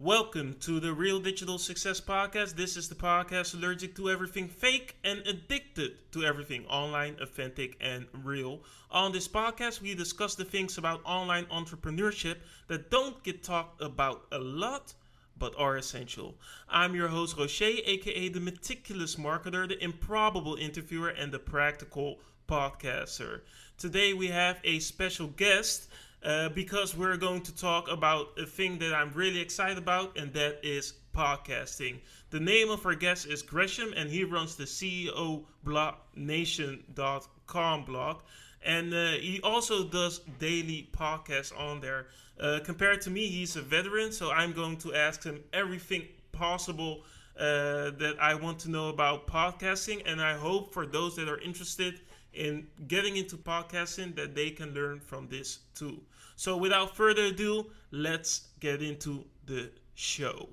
Welcome to the Real Digital Success Podcast. This is the podcast allergic to everything fake and addicted to everything online, authentic, and real. On this podcast, we discuss the things about online entrepreneurship that don't get talked about a lot, but are essential. I'm your host, Rocher, aka the meticulous marketer, the improbable interviewer, and the practical podcaster. Today, we have a special guest. Because we're going to talk about a thing that I'm really excited about, and that is podcasting. The name of our guest is Gresham, and he runs the CEOblognation.com blog. And he also does daily podcasts on there. Compared to me, he's a veteran, so I'm going to ask him everything possible that I want to know about podcasting. And I hope for those that are interested in getting into podcasting that they can learn from this too. So without further ado, let's get into the show.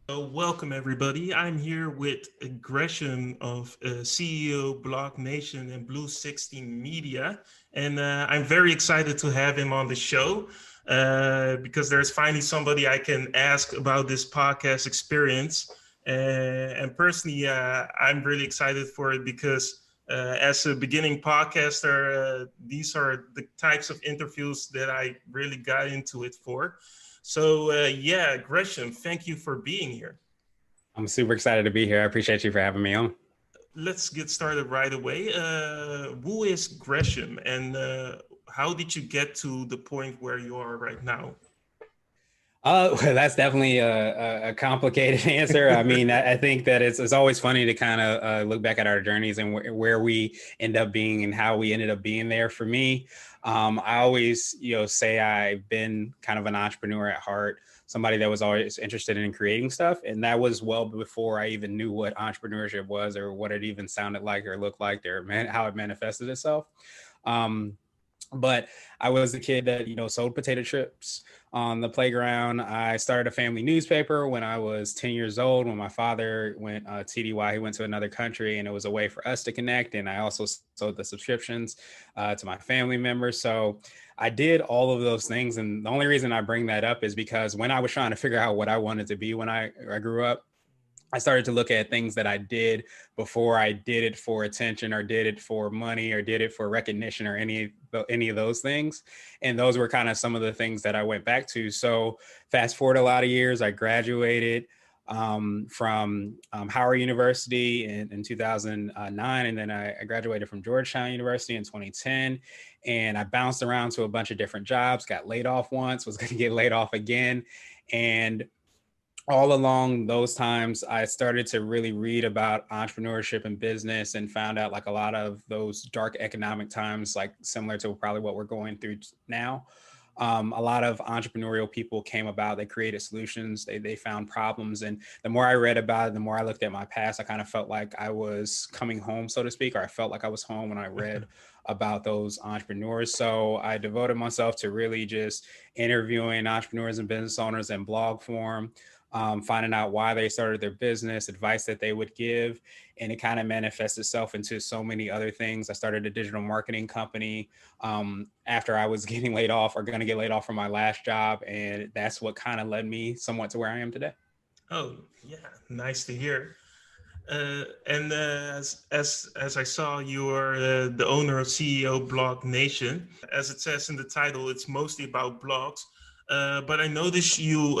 Welcome everybody. I'm here with Gresham of CEO Blog Nation and Blue 16 Media. And I'm very excited to have him on the show because there's finally somebody I can ask about this podcast experience. And personally, I'm really excited for it because as a beginning podcaster, these are the types of interviews that I really got into it for. So Gresham, thank you for being here. I'm super excited to be here. I appreciate you for having me on. Let's get started right away. Who is Gresham, and how did you get to the point where you are right now? Well, that's definitely a complicated answer. I mean, I think that it's always funny to kind of look back at our journeys and where we end up being and how we ended up being there. For me, I always, say I've been kind of an entrepreneur at heart, somebody that was always interested in creating stuff. And that was well before I even knew what entrepreneurship was or what it even sounded like or looked like or how it manifested itself. But I was the kid that, sold potato chips on the playground. I started a family newspaper when I was 10 years old, when my father went TDY, he went to another country, and it was a way for us to connect. And I also sold the subscriptions to my family members. So I did all of those things. And the only reason I bring that up is because when I was trying to figure out what I wanted to be when I grew up, I started to look at things that I did before I did it for attention or did it for money or did it for recognition or any of those things. And those were kind of some of the things that I went back to. So fast forward a lot of years, I graduated from Howard University in 2009. And then I graduated from Georgetown University in 2010. And I bounced around to a bunch of different jobs, got laid off once, was going to get laid off again. And all along those times, I started to really read about entrepreneurship and business and found out like a lot of those dark economic times, like similar to probably what we're going through now. A lot of entrepreneurial people came about, they created solutions, they found problems. And the more I read about it, the more I looked at my past, I kind of felt like I was coming home, so to speak, or I felt like I was home when I read about those entrepreneurs. So I devoted myself to really just interviewing entrepreneurs and business owners in blog form. Finding out why they started their business, advice that they would give, and it kind of manifests itself into so many other things. I started a digital marketing company after I was getting laid off or going to get laid off from my last job, and that's what kind of led me somewhat to where I am today. Oh, yeah, nice to hear. As I saw, you are the owner of CEO Blog Nation. As it says in the title, it's mostly about blogs. But I noticed you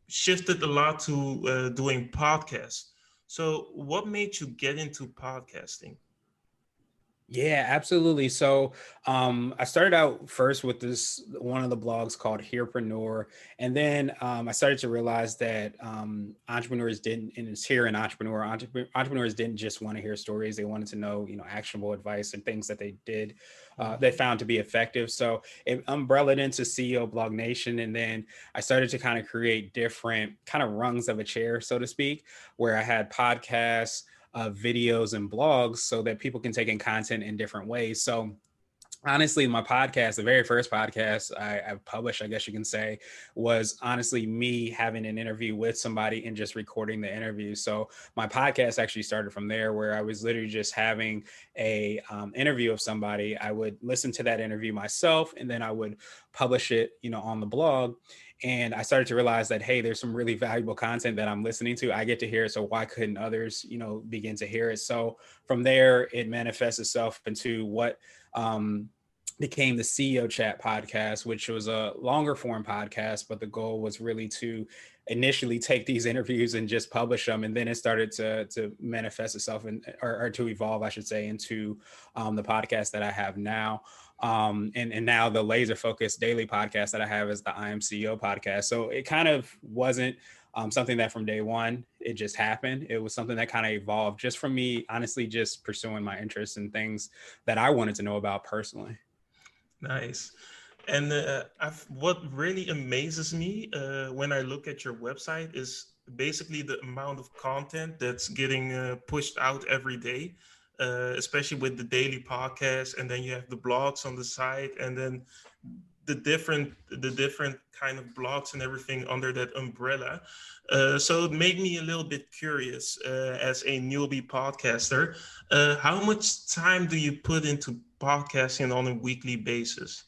shifted a lot to doing podcasts. So what made you get into podcasting? Yeah, absolutely. So I started out first with one of the blogs called Herepreneur. And then I started to realize that entrepreneurs didn't, and it's here an entrepreneurs didn't just want to hear stories. They wanted to know, actionable advice and things that they did, they found to be effective. So it umbrellaed into CEO Blog Nation. And then I started to kind of create different kind of rungs of a chair, so to speak, where I had podcasts, videos and blogs so that people can take in content in different ways. So honestly, my podcast, the very first podcast I published, I guess you can say, was honestly me having an interview with somebody and just recording the interview. So my podcast actually started from there, where I was literally just having a interview of somebody. I would listen to that interview myself, and then I would publish it, on the blog. And I started to realize that, hey, there's some really valuable content that I'm listening to. I get to hear it. So why couldn't others, begin to hear it? So from there, it manifests itself into what became the CEO Chat podcast, which was a longer form podcast. But the goal was really to initially take these interviews and just publish them. And then it started to manifest itself or to evolve, I should say, into the podcast that I have now. And now the laser focused daily podcast that I have is the IamCEO podcast. So it kind of wasn't something that from day one, it just happened. It was something that kind of evolved just from me, honestly, just pursuing my interests and things that I wanted to know about personally. Nice. And what really amazes me when I look at your website is basically the amount of content that's getting pushed out every day, especially with the daily podcast, and then you have the blogs on the site, and then the different kind of blogs and everything under that umbrella. So it made me a little bit curious as a newbie podcaster. How much time do you put into podcasting on a weekly basis?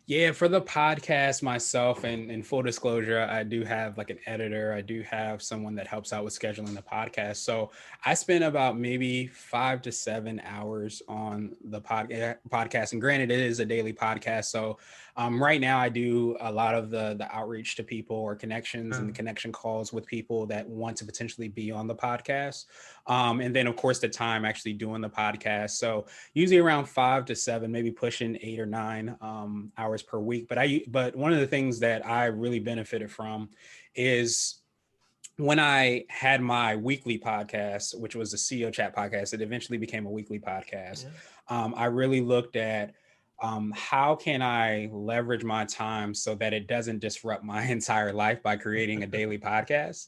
Yeah, for the podcast myself, and in full disclosure, I do have like an editor. I do have someone that helps out with scheduling the podcast. So I spend about maybe 5 to 7 hours on the podcast. And granted, it is a daily podcast. So right now I do a lot of the outreach to people or connections and the connection calls with people that want to potentially be on the podcast. And then of course the time actually doing the podcast. So usually around 5 to 7, maybe pushing 8 or 9 hours per week. But one of the things that I really benefited from is when I had my weekly podcast, which was the CEO Chat podcast. It eventually became a weekly podcast. Yeah. I really looked at how can I leverage my time so that it doesn't disrupt my entire life by creating a daily podcast.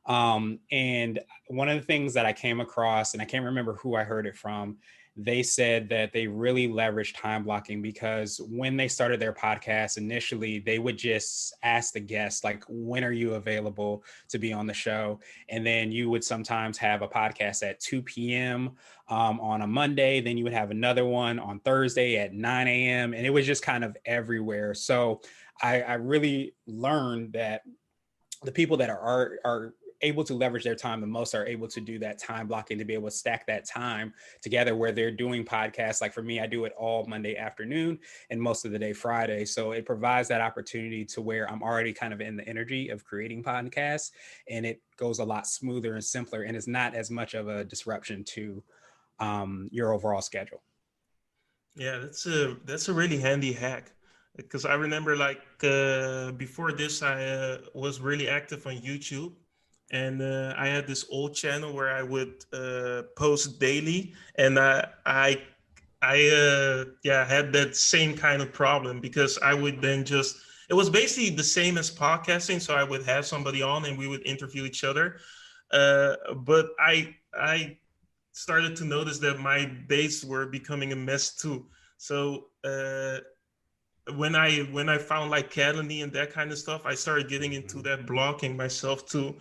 And one of the things that I came across, and I can't remember who I heard it from, they said that they really leveraged time blocking because when they started their podcast initially, they would just ask the guests, like, when are you available to be on the show? And then you would sometimes have a podcast at 2 p.m. On a Monday. Then you would have another one on Thursday at 9 a.m. And it was just kind of everywhere. So I really learned that the people that are able to leverage their time the most are able to do that time blocking, to be able to stack that time together where they're doing podcasts. Like for me, I do it all Monday afternoon and most of the day Friday. So it provides that opportunity to where I'm already kind of in the energy of creating podcasts, and it goes a lot smoother and simpler, and it's not as much of a disruption to your overall schedule. Yeah, that's a really handy hack because I remember like before this I was really active on YouTube, and I had this old channel where I would post daily, and I had that same kind of problem because I would then just, it was basically the same as podcasting, so I would have somebody on and we would interview each other, but I started to notice that my days were becoming a mess too. So when I found like Calendly and that kind of stuff, I started getting into that blocking myself too,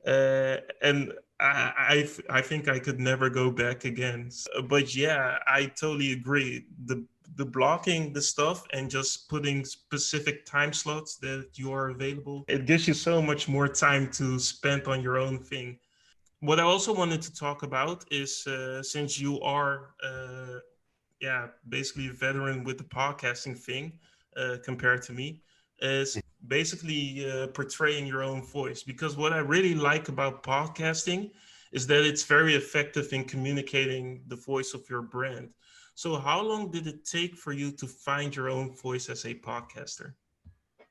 and I think I could never go back again. But yeah, I totally agree. The blocking the stuff and just putting specific time slots that you are available, it gives you so much more time to spend on your own thing. What I also wanted to talk about is since you are basically a veteran with the podcasting thing compared to me, is basically portraying your own voice. Because what I really like about podcasting is that it's very effective in communicating the voice of your brand. So, how long did it take for you to find your own voice as a podcaster?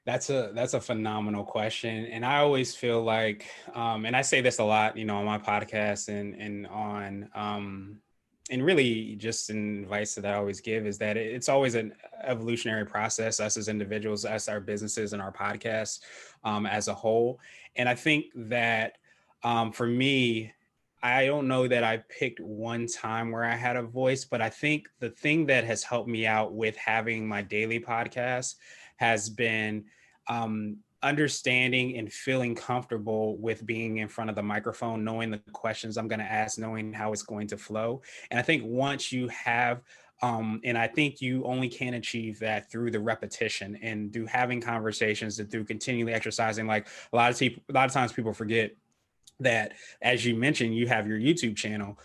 That's a phenomenal question, and I always feel like, and I say this a lot, on my podcast and on, and really just in advice that I always give is that it's always an evolutionary process. Us as individuals, us, our businesses, and our podcasts as a whole. And I think that for me, I don't know that I picked one time where I had a voice, but I think the thing that has helped me out with having my daily podcast has been understanding and feeling comfortable with being in front of the microphone, knowing the questions I'm going to ask, knowing how it's going to flow. And I think once you have And I think you only can achieve that through the repetition and through having conversations and through continually exercising. Like a lot of times people forget that, as you mentioned, you have your YouTube channel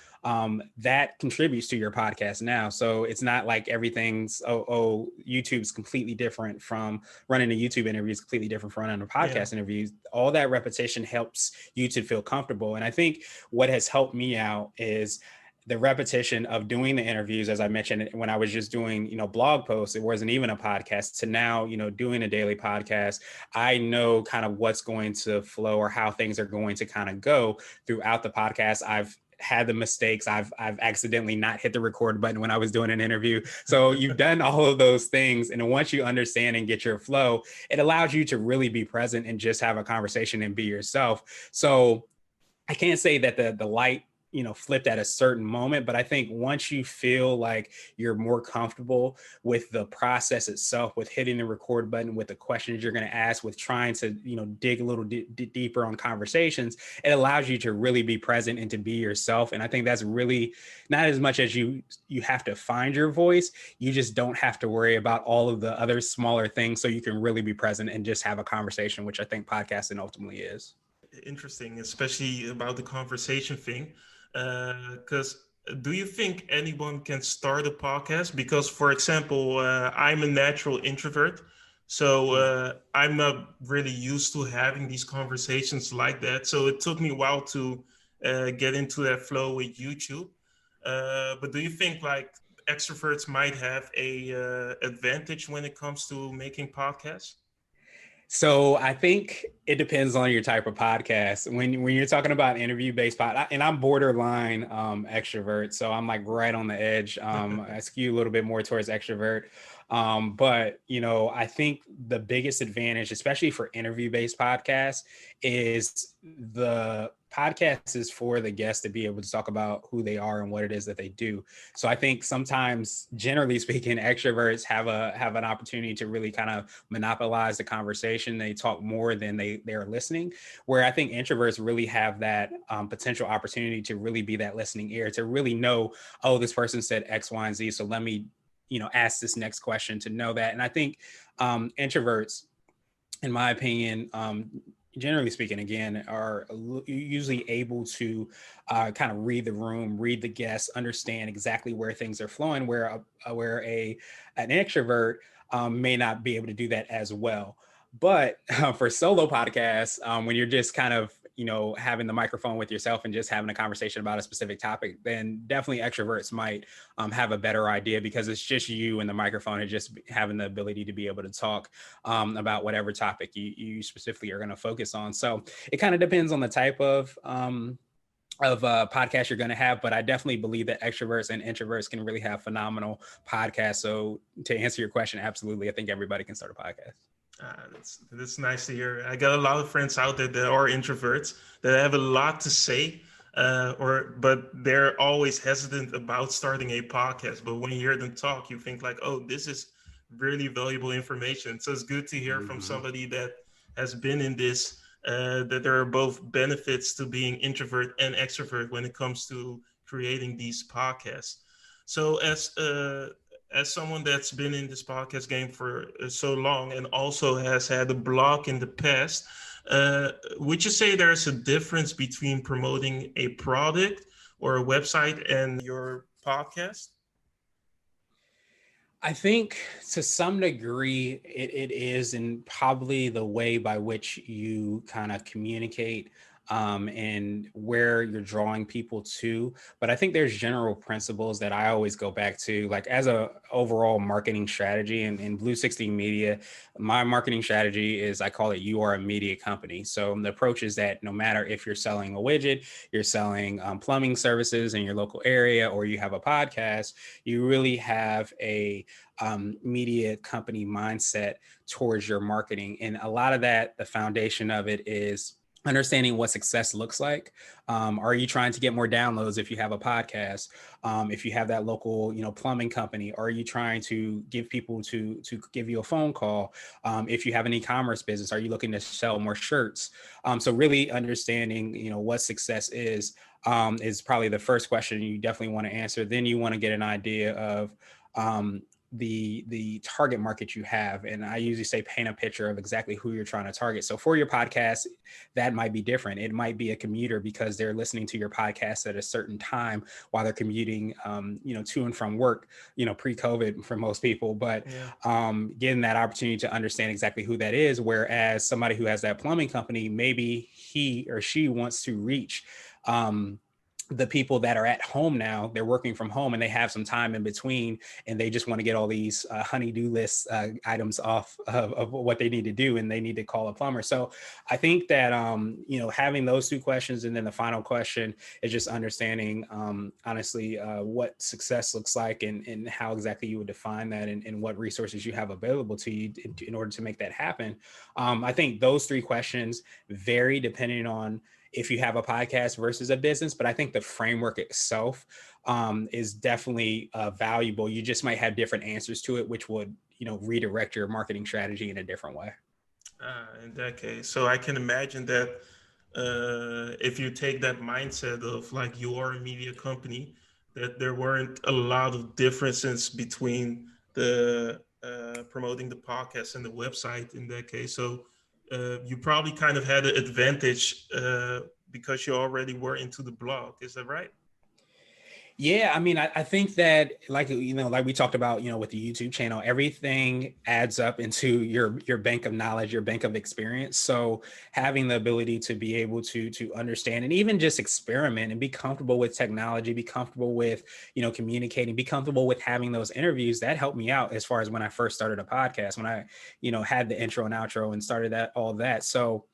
that contributes to your podcast now. So it's not like everything's, YouTube's completely different from running a YouTube interview, is completely different from running a podcast interview. All that repetition helps you to feel comfortable. And I think what has helped me out is the repetition of doing the interviews, as I mentioned, when I was just doing, blog posts, it wasn't even a podcast, to now, doing a daily podcast. I know kind of what's going to flow or how things are going to kind of go throughout the podcast. I've had the mistakes. I've accidentally not hit the record button when I was doing an interview. So you've done all of those things. And once you understand and get your flow, it allows you to really be present and just have a conversation and be yourself. So I can't say that the light, flipped at a certain moment, but I think once you feel like you're more comfortable with the process itself, with hitting the record button, with the questions you're going to ask, with trying to, dig a little deeper on conversations, it allows you to really be present and to be yourself. And I think that's really not as much as you have to find your voice. You just don't have to worry about all of the other smaller things, so you can really be present and just have a conversation, which I think podcasting ultimately is. Interesting, especially about the conversation thing. Because do you think anyone can start a podcast? Because, for example, I'm a natural introvert. So I'm not really used to having these conversations like that. So it took me a while to get into that flow with YouTube. But do you think like extroverts might have a advantage when it comes to making podcasts? So I think it depends on your type of podcast. When you're talking about interview-based and I'm borderline extrovert, so I'm like right on the edge. I skew a little bit more towards extrovert. But I think the biggest advantage, especially for interview-based podcasts, is the podcast is for the guest to be able to talk about who they are and what it is that they do. So I think sometimes, generally speaking, extroverts have an opportunity to really kind of monopolize the conversation. They talk more than they're listening, where I think introverts really have that potential opportunity to really be that listening ear, to really know, oh, this person said X, Y, and Z, so let me ask this next question to know that. And I think introverts, in my opinion, generally speaking, again, are usually able to kind of read the room, read the guests, understand exactly where things are flowing, where an extrovert may not be able to do that as well. But for solo podcasts, when you're just kind of having the microphone with yourself and just having a conversation about a specific topic, then definitely extroverts might have a better idea, because it's just you and the microphone, and just having the ability to be able to talk about whatever topic you specifically are going to focus on. So it kind of depends on the type of podcast you're going to have, but I definitely believe that extroverts and introverts can really have phenomenal podcasts. So to answer your question, absolutely, I think everybody can start a podcast. That's nice to hear. I got a lot of friends out there that are introverts that have a lot to say, but they're always hesitant about starting a podcast. But when you hear them talk, you think like, oh, this is really valuable information. So it's good to hear from somebody that has been in this, that there are both benefits to being introvert and extrovert when it comes to creating these podcasts. So as someone that's been in this podcast game for so long and also has had a blog in the past, would you say there's a difference between promoting a product or a website and your podcast? I think to some degree it is, and probably the way by which you kind of communicate and where you're drawing people to. But I think there's general principles that I always go back to, like as a overall marketing strategy. And in Blue 16 Media, my marketing strategy is, I call it, you are a media company. So the approach is that no matter if you're selling a widget, you're selling plumbing services in your local area, or you have a podcast, you really have a media company mindset towards your marketing. And a lot of that, the foundation of it is understanding what success looks like. Are you trying to get more downloads if you have a podcast? If you have that local, plumbing company, are you trying to give people to give you a phone call? If you have an e-commerce business, are you looking to sell more shirts? So really understanding, what success is probably the first question you definitely want to answer. Then you want to get an idea of the target market you have. And I usually say paint a picture of exactly who you're trying to target. So for your podcast, that might be different. It might be a commuter because they're listening to your podcast at a certain time while they're commuting, to and from work, pre-COVID for most people, but Yeah. getting that opportunity to understand exactly who that is. Whereas somebody who has that plumbing company, maybe he or she wants to reach, the people that are at home now. They're working from home and they have some time in between, and they just want to get all these honey-do list items off of what they need to do, and they need to call a plumber. So I think that having those two questions, and then the final question is just understanding honestly what success looks like, and how exactly you would define that, and what resources you have available to you in order to make that happen. I think those three questions vary depending on if you have a podcast versus a business, but I think the framework itself is definitely valuable. You just might have different answers to it, which would, redirect your marketing strategy in a different way. In that case, so I can imagine that if you take that mindset of like you are a media company, that there weren't a lot of differences between the promoting the podcast and the website in that case. So you probably kind of had an advantage because you already were into the blog. Is that right? Yeah, I mean, I think that like we talked about, with the YouTube channel, everything adds up into your bank of knowledge, your bank of experience. So having the ability to be able to understand and even just experiment and be comfortable with technology, be comfortable with, communicating, be comfortable with having those interviews, that helped me out as far as when I first started a podcast, when I, had the intro and outro and started all that. So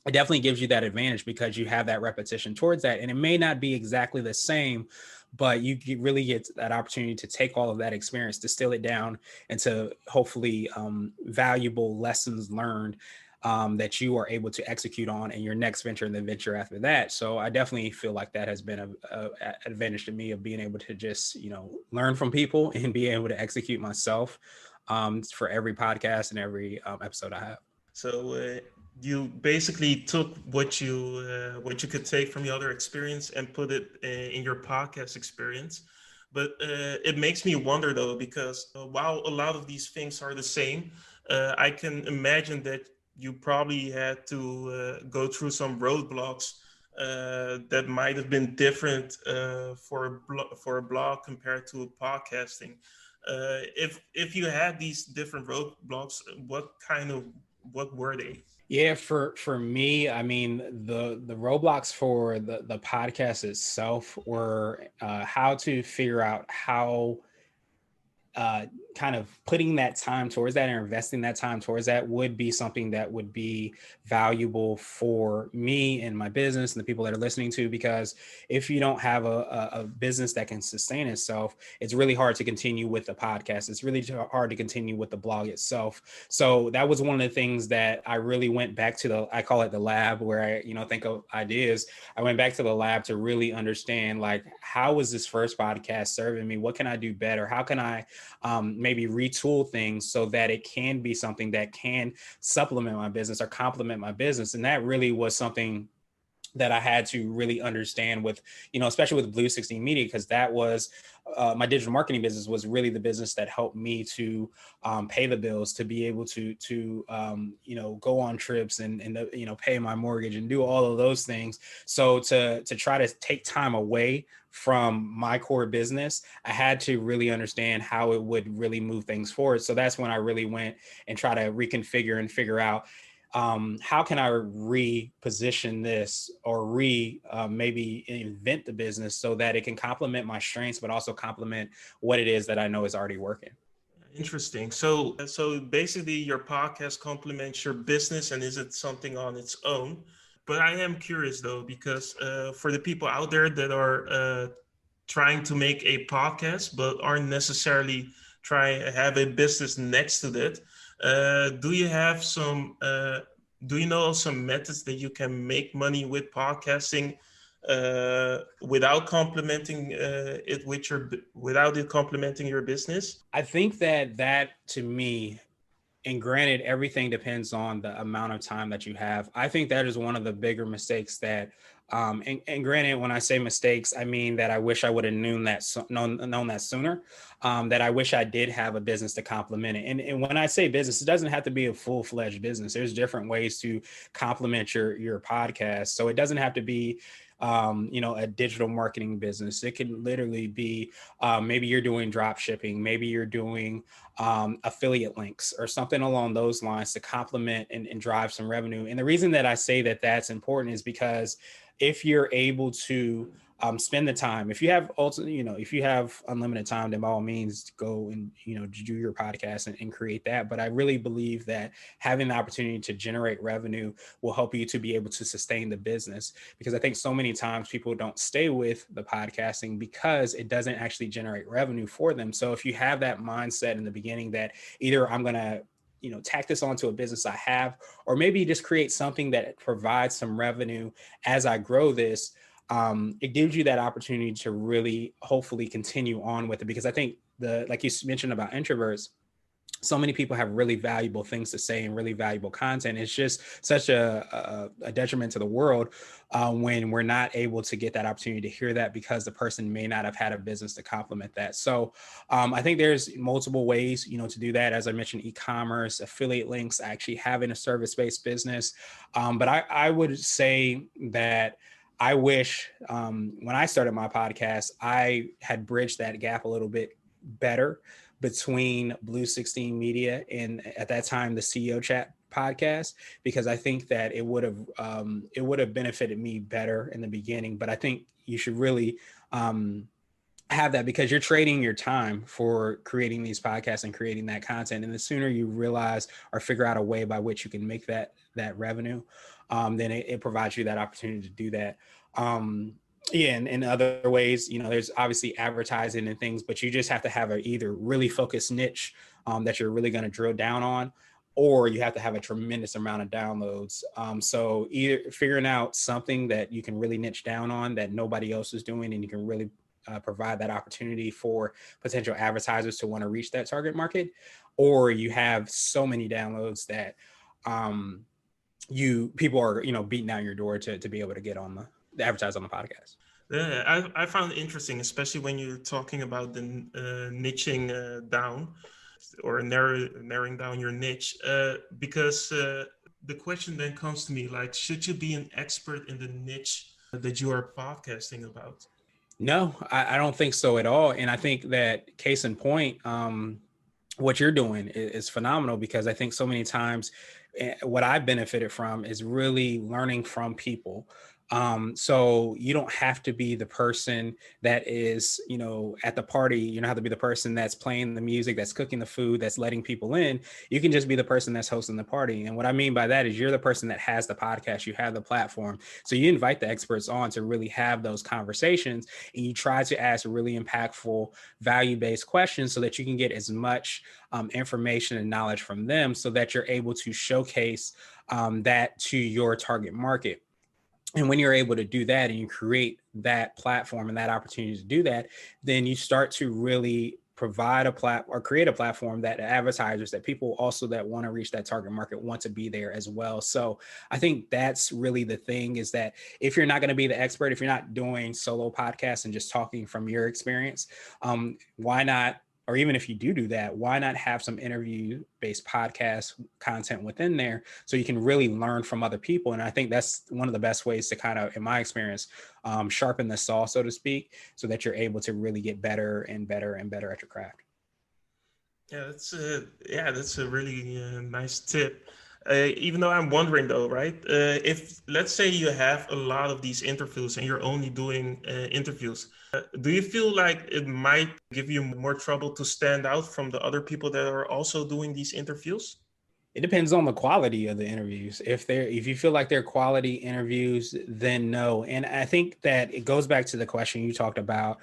it definitely gives you that advantage because you have that repetition towards that. And it may not be exactly the same, but you really get that opportunity to take all of that experience, distill it down into hopefully valuable lessons learned that you are able to execute on in your next venture and the venture after that. So I definitely feel like that has been a advantage to me of being able to just, learn from people and be able to execute myself for every podcast and every episode I have. So you basically took what you could take from the other experience and put it in your podcast experience. But it makes me wonder though, because while a lot of these things are the same, I can imagine that you probably had to go through some roadblocks that might have been different for a blog compared to podcasting. If you had these different roadblocks, what were they? Yeah, for me, I mean, the roadblocks for the podcast itself were how to figure out how uh, kind of putting that time towards that or investing that time towards that would be something that would be valuable for me and my business and the people that are listening to. Because if you don't have a business that can sustain itself, it's really hard to continue with the podcast. It's really hard to continue with the blog itself. So that was one of the things that I really went back to I call it the lab, where I, think of ideas. I went back to the lab to really understand, like, how is this first podcast serving me? What can I do better? How can I maybe retool things so that it can be something that can supplement my business or complement my business? And that really was something that I had to really understand with, especially with Blue 16 Media, because that was my digital marketing business was really the business that helped me to pay the bills, to be able to go on trips and pay my mortgage and do all of those things. So to try to take time away from my core business, I had to really understand how it would really move things forward. So that's when I really went and try to reconfigure and figure out how can I reposition this or maybe invent the business so that it can complement my strengths, but also complement what it is that I know is already working. Interesting. So basically, your podcast complements your business, and is it something on its own? But I am curious though, because for the people out there that are trying to make a podcast but aren't necessarily trying to have a business next to that, do you have some? Do you know some methods that you can make money with podcasting without complementing it with without it complementing your business? I think that to me, and granted, everything depends on the amount of time that you have. I think that is one of the bigger mistakes that And granted, when I say mistakes, I mean that I wish I would have known that sooner. That I wish I did have a business to complement it. And when I say business, it doesn't have to be a full-fledged business. There's different ways to complement your podcast. So it doesn't have to be a digital marketing business. It can literally be maybe you're doing drop shipping, maybe you're doing affiliate links or something along those lines to complement and drive some revenue. And the reason that I say that that's important is because if you're able to spend the time, if you have if you have unlimited time, then by all means go and do your podcast and create that. But I really believe that having the opportunity to generate revenue will help you to be able to sustain the business, because I think so many times people don't stay with the podcasting because it doesn't actually generate revenue for them. So if you have that mindset in the beginning that either I'm going to tack this onto a business I have, or maybe just create something that provides some revenue as I grow this, it gives you that opportunity to really hopefully continue on with it. Because I think like you mentioned about introverts, so many people have really valuable things to say and really valuable content. It's just such a detriment to the world when we're not able to get that opportunity to hear that because the person may not have had a business to complement that. So I think there's multiple ways, to do that. As I mentioned, e-commerce, affiliate links, actually having a service-based business. But I would say that I wish when I started my podcast, I had bridged that gap a little bit better between Blue 16 Media and at that time the CEO Chat podcast, because I think that it would have benefited me better in the beginning. But I think you should really have that, because you're trading your time for creating these podcasts and creating that content. And the sooner you realize or figure out a way by which you can make that revenue, then it provides you that opportunity to do that. Yeah, and in other ways, there's obviously advertising and things, but you just have to have a either really focused niche that you're really going to drill down on, or you have to have a tremendous amount of downloads. So either figuring out something that you can really niche down on that nobody else is doing, and you can really provide that opportunity for potential advertisers to want to reach that target market, or you have so many downloads that people are beating down your door to be able to get on the advertise on the podcast. Yeah, I found it interesting, especially when you're talking about the niching down or narrowing down your niche, because the question then comes to me, like, should you be an expert in the niche that you are podcasting about? No, I don't think so at all. And I think that case in point, what you're doing is phenomenal, because I think so many times what I've benefited from is really learning from people. So you don't have to be the person that is, at the party. You don't have to be the person that's playing the music, that's cooking the food, that's letting people in. You can just be the person that's hosting the party. And what I mean by that is you're the person that has the podcast, you have the platform. So you invite the experts on to really have those conversations, and you try to ask really impactful, value-based questions so that you can get as much information and knowledge from them, so that you're able to showcase that to your target market. And when you're able to do that and you create that platform and that opportunity to do that, then you start to really provide create a platform that advertisers, that people also that want to reach that target market want to be there as well. So I think that's really the thing, is that if you're not going to be the expert, if you're not doing solo podcasts and just talking from your experience, why not? Or even if you do that, why not have some interview-based podcast content within there so you can really learn from other people? And I think that's one of the best ways to kind of, in my experience, sharpen the saw, so to speak, so that you're able to really get better and better and better at your craft. Yeah, that's a really nice tip. Even though I'm wondering though, right? If let's say you have a lot of these interviews and you're only doing interviews, do you feel like it might give you more trouble to stand out from the other people that are also doing these interviews? It depends on the quality of the interviews. If you feel like they're quality interviews, then no. And I think that it goes back to the question you talked about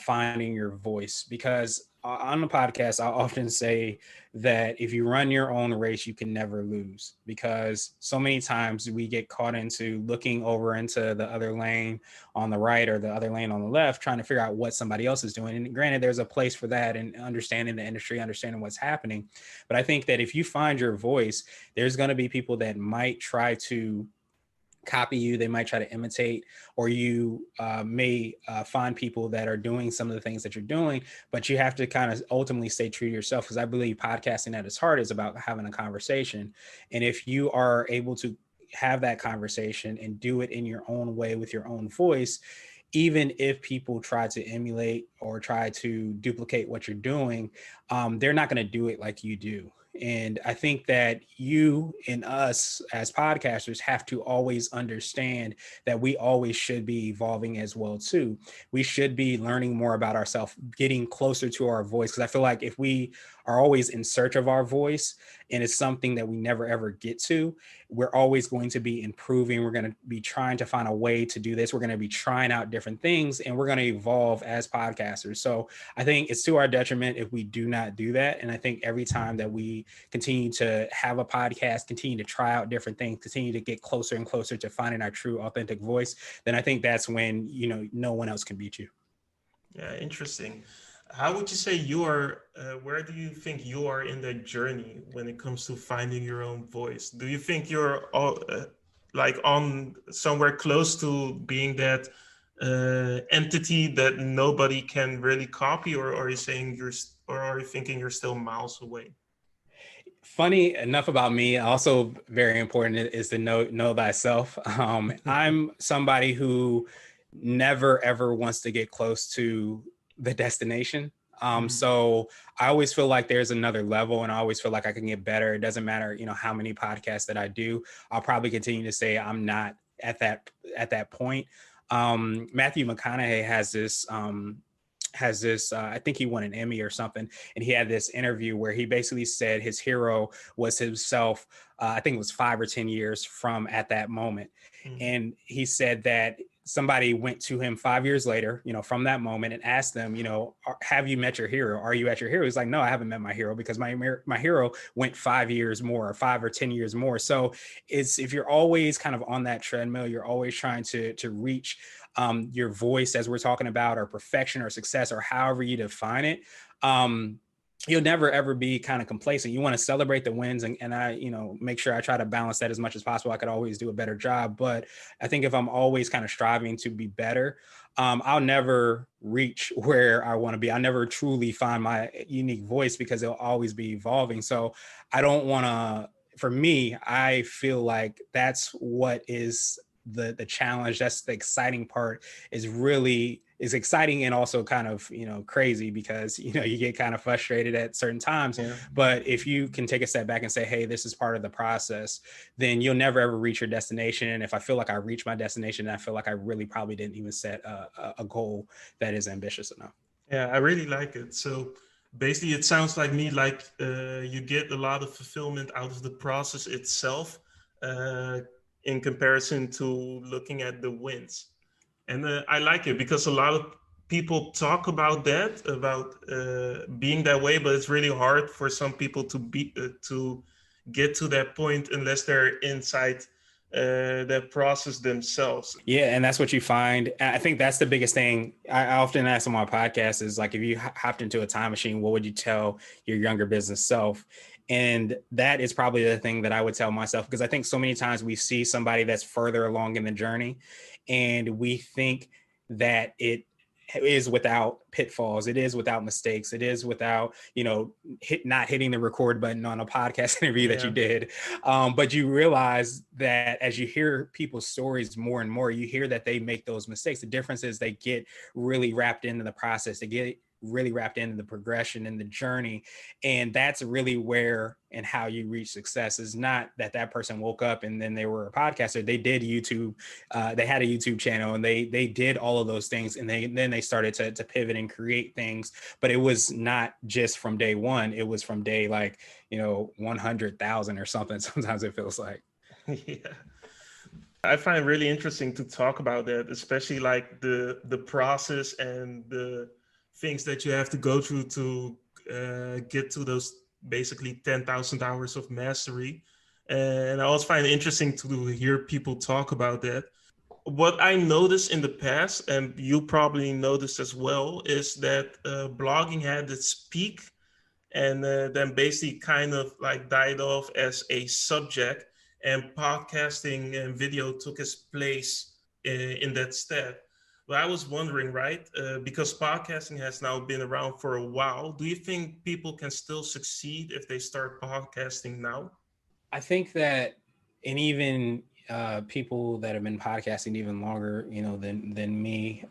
finding your voice, because on the podcast, I often say that if you run your own race, you can never lose, because so many times we get caught into looking over into the other lane on the right or the other lane on the left, trying to figure out what somebody else is doing. And granted, there's a place for that, and understanding the industry, understanding what's happening. But I think that if you find your voice, there's going to be people that might try to copy you, they might try to imitate, or you may find people that are doing some of the things that you're doing, but you have to kind of ultimately stay true to yourself, because I believe podcasting at its heart is about having a conversation. And if you are able to have that conversation and do it in your own way with your own voice, even if people try to emulate or try to duplicate what you're doing, they're not going to do it like you do. And I think that you and us as podcasters have to always understand that we always should be evolving as well too. We should be learning more about ourselves, getting closer to our voice. Because I feel like if we are always in search of our voice and it's something that we never ever get to, we're always going to be improving. We're going to be trying to find a way to do this. We're going to be trying out different things, and we're going to evolve as podcasters. So I think it's to our detriment if we do not do that. And I think every time that we continue to have a podcast, continue to try out different things, continue to get closer and closer to finding our true authentic voice, then I think that's when, no one else can beat you. Yeah, interesting. How would you say you are, where do you think you are in that journey when it comes to finding your own voice? Do you think you're all, like on somewhere close to being that entity that nobody can really copy, or are you saying or are you thinking you're still miles away? Funny enough about me, also very important is to know thyself. I'm somebody who never ever wants to get close to the destination. So I always feel like there's another level, and I always feel like I can get better. It doesn't matter, how many podcasts that I do. I'll probably continue to say I'm not at that point. Matthew McConaughey has this I think he won an Emmy or something, and he had this interview where he basically said his hero was himself. I think it was 5 or 10 years from at that moment. And he said that somebody went to him 5 years later, from that moment, and asked them, have you met your hero? Are you at your hero? He's like, no, I haven't met my hero, because my hero went 5 years more, or 5 or 10 years more. So it's, if you're always kind of on that treadmill, you're always trying to reach your voice, as we're talking about, or perfection or success, or however you define it. You'll never ever be kind of complacent. You want to celebrate the wins, and I, make sure I try to balance that as much as possible. I could always do a better job, but I think if I'm always kind of striving to be better, I'll never reach where I want to be. I never truly find my unique voice, because it'll always be evolving. So I don't want to, for me, I feel like that's what is the challenge. That's the exciting part, is exciting, and also kind of, crazy, because, you get kind of frustrated at certain times. Yeah. But if you can take a step back and say, hey, this is part of the process, then you'll never ever reach your destination. And if I feel like I reached my destination, I feel like I really probably didn't even set a goal that is ambitious enough. Yeah, I really like it. So basically, it sounds like me like you get a lot of fulfillment out of the process itself, uh, in comparison to looking at the wins. And I like it because a lot of people talk about that, about being that way, but it's really hard for some people to get to that point unless they're inside that process themselves. Yeah, and that's what you find. I think that's the biggest thing. I often ask on my podcast is like, if you hopped into a time machine, what would you tell your younger business self? And that is probably the thing that I would tell myself, because I think so many times we see somebody that's further along in the journey, and we think that it is without pitfalls, it is without mistakes, it is without, not hitting the record button on a podcast interview that you did. But you realize that as you hear people's stories more and more, you hear that they make those mistakes. The difference is they get really wrapped into the process, they get really wrapped into the progression and the journey. And that's really where and how you reach success. Is not that person woke up and then they were a podcaster. They did YouTube. They had a YouTube channel, and they did all of those things. And then they started to pivot and create things. But it was not just from day one. It was from day 100,000 or something. Sometimes it feels like. Yeah. I find it really interesting to talk about that, especially like the process and the things that you have to go through to get to those basically 10,000 hours of mastery. And I also find it interesting to hear people talk about that. What I noticed in the past, and you probably noticed as well, is that blogging had its peak, and then basically kind of like died off as a subject. and podcasting and video took its place in that stead. But I was wondering, right? Because podcasting has now been around for a while, do you think people can still succeed if they start podcasting now? I think that, and even people that have been podcasting even longer, than me,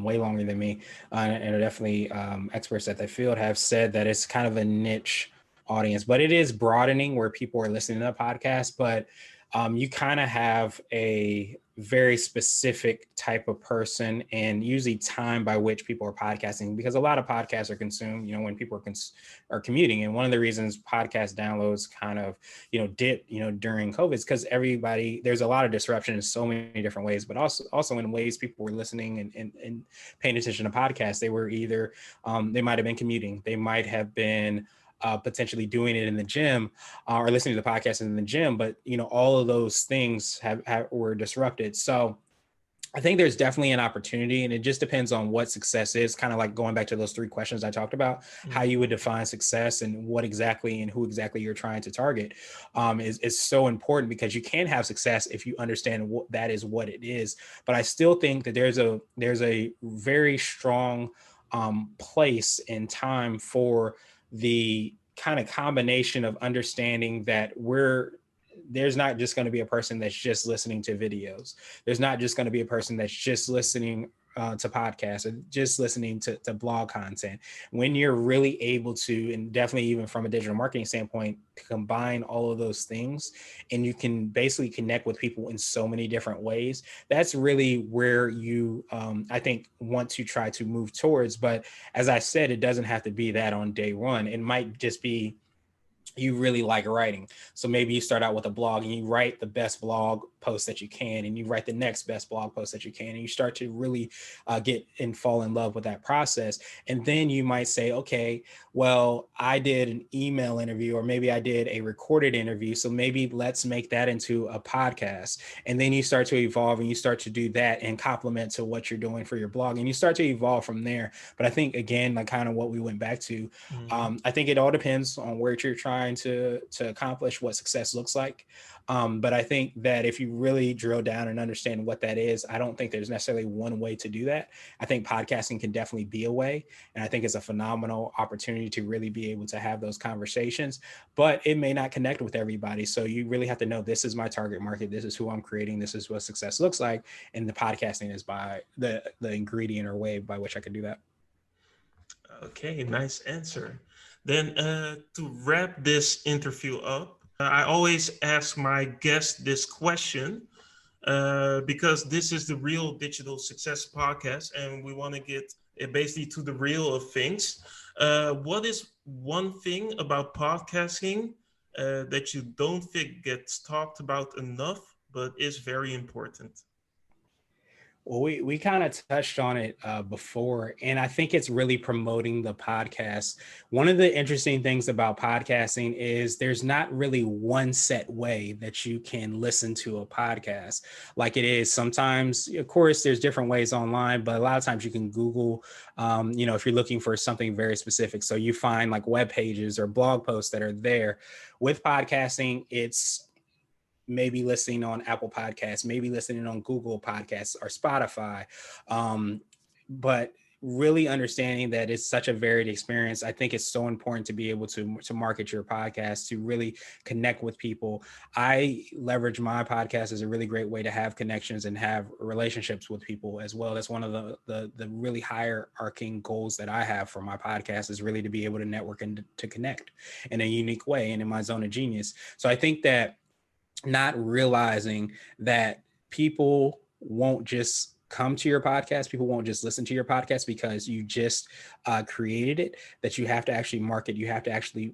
way longer than me, and are definitely experts at the field, have said that it's kind of a niche audience, but it is broadening where people are listening to the podcast. But you kind of have a very specific type of person and usually time by which people are podcasting, because a lot of podcasts are consumed, when people are commuting. And one of the reasons podcast downloads kind of, dip, during COVID is because there's a lot of disruption in so many different ways, but also in ways people were listening and paying attention to podcasts. They were either, they might've been commuting. They might have been potentially doing it in the gym or listening to the podcast in the gym, but all of those things were disrupted. So I think there's definitely an opportunity, and it just depends on what success is. Kind of like going back to those three questions I talked about, how you would define success and what exactly and who exactly you're trying to target is so important, because you can have success if you understand what that is, what it is. But I still think that there's a very strong place and time for the kind of combination of understanding that there's not just going to be a person that's just listening to videos. There's not just going to be a person that's just listening to podcasts or just listening to blog content. When you're really able to, and definitely even from a digital marketing standpoint, combine all of those things, and you can basically connect with people in so many different ways, that's really where you, I think, want to try to move towards. But as I said, it doesn't have to be that on day one. It might just be you really like writing. So maybe you start out with a blog and you write the best blog post that you can, and you write the next best blog post that you can, and you start to really get and fall in love with that process. And then you might say, okay, well, I did an email interview, or maybe I did a recorded interview, so maybe let's make that into a podcast. And then you start to evolve and you start to do that and complement to what you're doing for your blog, and you start to evolve from there. But I think, again, like kind of what we went back to, I think it all depends on where you're trying to accomplish, what success looks like. But I think that if you really drill down and understand what that is, I don't think there's necessarily one way to do that. I think podcasting can definitely be a way. And I think it's a phenomenal opportunity to really be able to have those conversations, but it may not connect with everybody. So you really have to know, this is my target market. This is who I'm creating. This is what success looks like. And the podcasting is by the ingredient or way by which I can do that. Okay, nice answer. Then to wrap this interview up, I always ask my guest this question because this is the Real Digital Success Podcast, and we want to get basically to the real of things. What is one thing about podcasting that you don't think gets talked about enough, but is very important? Well, we kind of touched on it before, and I think it's really promoting the podcast. One of the interesting things about podcasting is there's not really one set way that you can listen to a podcast like it is. Sometimes, of course, there's different ways online, but a lot of times you can Google, if you're looking for something very specific. So you find like web pages or blog posts that are there. With podcasting, it's maybe listening on Apple Podcasts, maybe listening on Google Podcasts or Spotify. But really understanding that it's such a varied experience. I think it's so important to be able to market your podcast, to really connect with people. I leverage my podcast as a really great way to have connections and have relationships with people as well. That's one of the really hierarching goals that I have for my podcast, is really to be able to network and to connect in a unique way and in my zone of genius. So I think that not realizing that people won't just come to your podcast, people won't just listen to your podcast because you just created it, that you have to actually market, you have to actually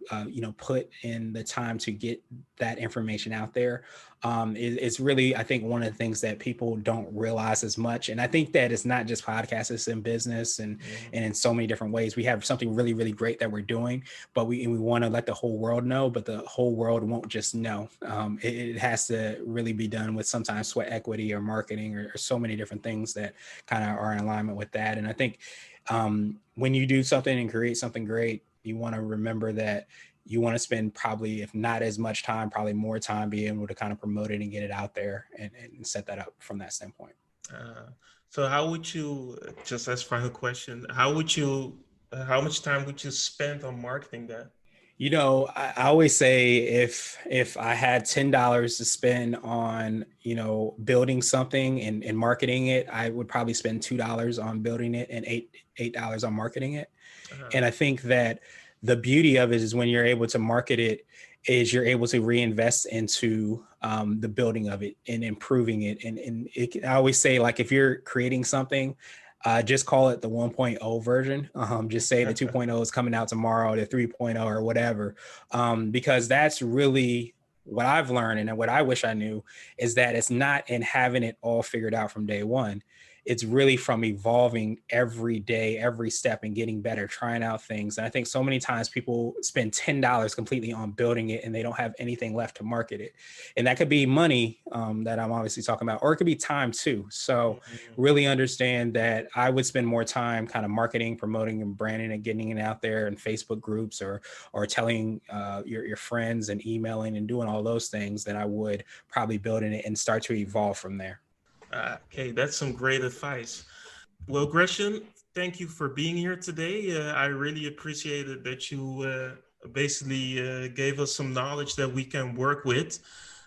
put in the time to get that information out there. It's really, I think, one of the things that people don't realize as much. And I think that it's not just podcasts, it's in business and in so many different ways. We have something really, really great that we're doing, but we want to let the whole world know, but the whole world won't just know. It has to really be done with sometimes sweat equity or marketing or so many different things that kind of are in alignment with that. And I think when you do something and create something great, you want to remember that you want to spend probably, if not as much time, probably more time being able to kind of promote it and get it out there and set that up from that standpoint. Uh, so how would you, just as final question, how much time would you spend on marketing that? I always say if I had $10 to spend on, building something and marketing it, I would probably spend $2 on building it and $8 on marketing it. Uh, And I think that the beauty of it is when you're able to market it, is you're able to reinvest into the building of it and improving it. I always say, like, if you're creating something, just call it the 1.0 version. Just say the 2.0 is coming out tomorrow, the 3.0 or whatever, because that's really what I've learned and what I wish I knew is that it's not in having it all figured out from day one. It's really from evolving every day, every step, and getting better, trying out things. And I think so many times people spend $10 completely on building it and they don't have anything left to market it. And that could be money that I'm obviously talking about, or it could be time too. So really understand that I would spend more time kind of marketing, promoting, and branding and getting it out there in Facebook groups or telling your friends and emailing and doing all those things than I would probably building it and start to evolve from there. Okay, that's some great advice. Well, Gresham, thank you for being here today. I really appreciated that you basically gave us some knowledge that we can work with.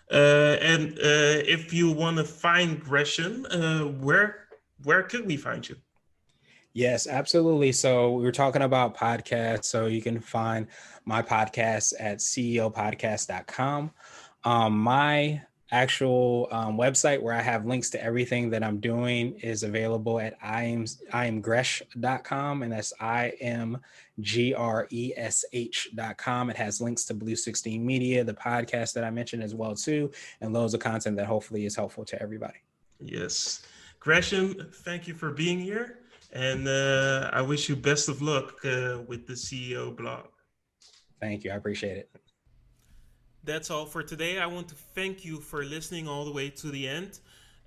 And if you want to find Gresham, where could we find you? Yes, absolutely. So we were talking about podcasts. So you can find my podcast at ceopodcast.com. My actual website where I have links to everything that I'm doing is available at IamGresh.com, and that's IamGresh.com. It has links to Blue 16 Media, the podcast that I mentioned as well too, and loads of content that hopefully is helpful to everybody. Yes. Gresham, thank you for being here. And I wish you best of luck with the CEO blog. Thank you. I appreciate it. That's all for today. I want to thank you for listening all the way to the end.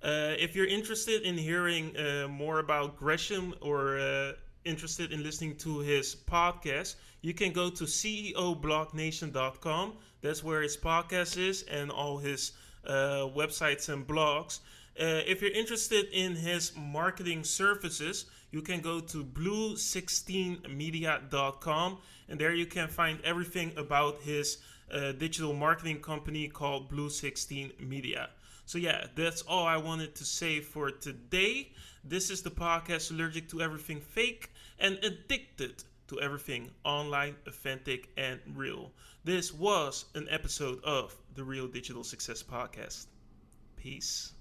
If you're interested in hearing more about Gresham or interested in listening to his podcast, you can go to CEOblognation.com. That's where his podcast is and all his websites and blogs. If you're interested in his marketing services, you can go to blue16media.com, and there you can find everything about his digital marketing company called Blue 16 Media. So yeah, that's all I wanted to say for today. This is the podcast Allergic to Everything Fake and Addicted to Everything Online, Authentic, and Real. This was an episode of the Real Digital Success Podcast. Peace.